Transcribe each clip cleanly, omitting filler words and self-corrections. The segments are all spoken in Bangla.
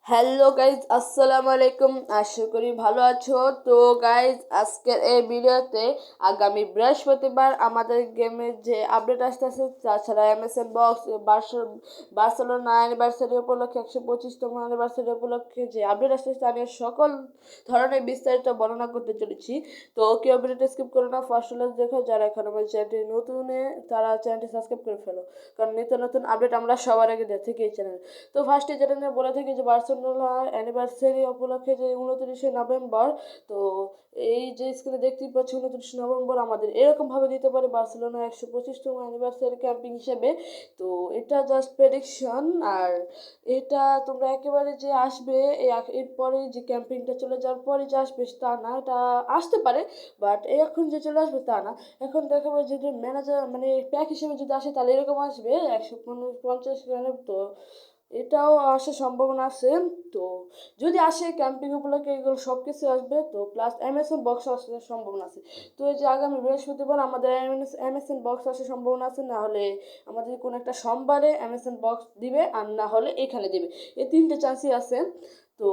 হ্যালো গাইজ, আসসালামু আলাইকুম। আশা করি ভালো আছো। তো গাইজ, আজকের এই ভিডিওতে আগামী বৃহস্পতিবার আমাদের গেমের যে আপডেট আসতেছে, তাছাড়া এমএসএন বক্স বার্সেলোনা অ্যানিভার্সারি উপলক্ষে 125তম অ্যানিভার্সারি উপলক্ষে যে আপডেট আসতেছে তা নিয়ে সকল ধরনের বিস্তারিত বর্ণনা করতে চলেছি। তো কেউ ভিডিওটা স্কিপ করো না, ফার্স্ট দেখো। যারা এখন আমার চ্যানেলটি নতুন তারা চ্যানেলটি সাবস্ক্রাইব করে ফেলো, কারণ নিত্য নতুন আপডেট আমরা সবার আগে দেখি এই চ্যানেল। তো ফার্স্টে যেটা নিয়ে বলে থাকি যে বার্সেলোনা অ্যানিভার্সারি উপলক্ষে যে 29শে নভেম্বর, তো এই যে স্ক্রিনে দেখতেই পাচ্ছি 29শে নভেম্বর আমাদের এরকমভাবে দিতে পারে বার্সেলোনা 125তম অ্যানিভার্সারি ক্যাম্পিং হিসেবে। তো এটা জাস্ট প্রেডিকশন। আর এটা তোমরা একেবারে যে আসবে এরপরে যে ক্যাম্পিংটা চলে যাওয়ার পরে যে আসবে তা না, এটা আসতে পারে, বাট এখন যে চলে আসবে তা না। এখন দেখাবো যদি ম্যানেজার মানে প্যাক হিসেবে যদি আসে তাহলে এরকম আসবে 150 গ্রাম। তো এটাও আসার সম্ভাবনা আছে। তো যদি আসে ক্যাম্পিং উপলক্ষে এগুলো সব কিছু আসবে, তো প্লাস অ্যামাজন বক্স আসার সম্ভাবনা আছে। তো এই যে আগামী বৃহস্পতিবার আমাদের অ্যামাজন বক্স আসার সম্ভাবনা আছে, না হলে আমাদের কোনো একটা সোমবারে অ্যামাজন বক্স দিবে, আর না হলে এখানে দিবে। এই তিনটে চান্সই আছে। তো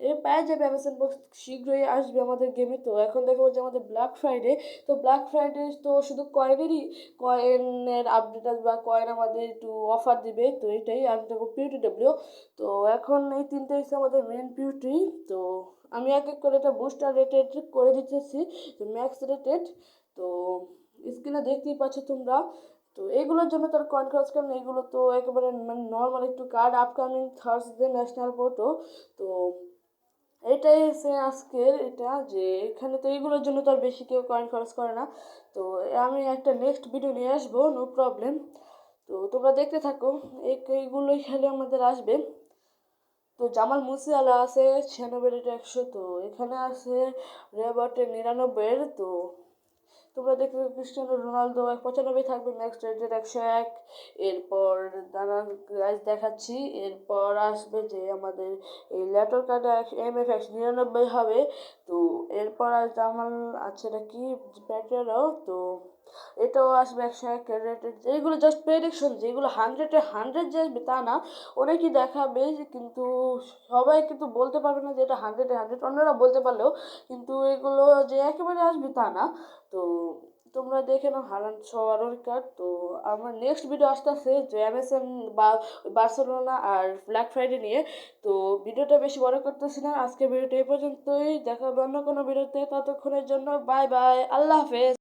এ পাওয়া যাবে অ্যামাজন বক্স, শীঘ্রই আসবে আমাদের গেমে। তো এখন দেখবো যে আমাদের ব্ল্যাক ফ্রাইডে, তো ব্ল্যাক ফ্রাইডে তো শুধু কয়েনের আপডেট আসবে বা কয়েন আমাদের একটু অফার দিবে। তো এটাই আমি দেখবো পিউটিডব্লিউ। তো এখন এই তিনটে হচ্ছে আমাদের মেন পিউটি। তো আমি এক এক করে এটা বুস্টার রেটেড করে দিতেছি, তো ম্যাক্স রেটেড। তো স্ক্রিনে দেখতেই পাচ্ছ তোমরা। তো এইগুলোর জন্য তার কয়েন খরচ করেন, এইগুলো তো একেবারে মানে নর্মাল একটু card. Upcoming Thursday national photo. তো এটাই হচ্ছে আজকের এটা, যে এখানে তো এইগুলোর জন্য তো আর বেশি কেউ কয়েন খরচ করে না। তো আমি একটা নেক্সট ভিডিও নিয়ে আসবো, নো প্রবলেম। তো তোমরা দেখতে থাকো, এইগুলোই খেলে আমাদের আসবে। তো জামাল মুসিয়ালা আছে 96 রেটে 100। তো এখানে আছে রেবটের 99। তো তোমরা দেখবে ক্রিস্টিয়ানো রোনালদো 95 থাকবে, ম্যাক্স রেটেড 101। এরপর দাঁড়ান গাইজ দেখাচ্ছি। এরপর আসবে যে আমাদের এই ল্যাটোর কার্ডে MFX 99 হবে। তো এরপর আর জামাল আছে এটা কি প্যাটেরও। তো এটাও আসবে 101 রেটেড। এইগুলো জাস্ট প্রেডিকশন, যেগুলো 100-এ 100 যে আসবে তা না। অনেকেই দেখাবে কিন্তু সবাই কিন্তু বলতে পারবে না যে এটা 100-এ 100। অন্যরা বলতে পারলেও কিন্তু এগুলো যে একেবারে আসবে তা না। তো তোমরা দেখে নাও হালান্ড সবার কার্ড। তো আমার নেক্সট ভিডিও আসতেছে যে অ্যামাজন বা বার্সেলোনা আর ব্ল্যাক ফ্রাইডে নিয়ে। তো ভিডিওটা বেশি বড় করতেছি না, আজকে ভিডিওটা এই পর্যন্তই। দেখা হবে অন্য কোনো ভিডিওতে। ততক্ষণের জন্য বাই বাই, আল্লাহ হাফেজ।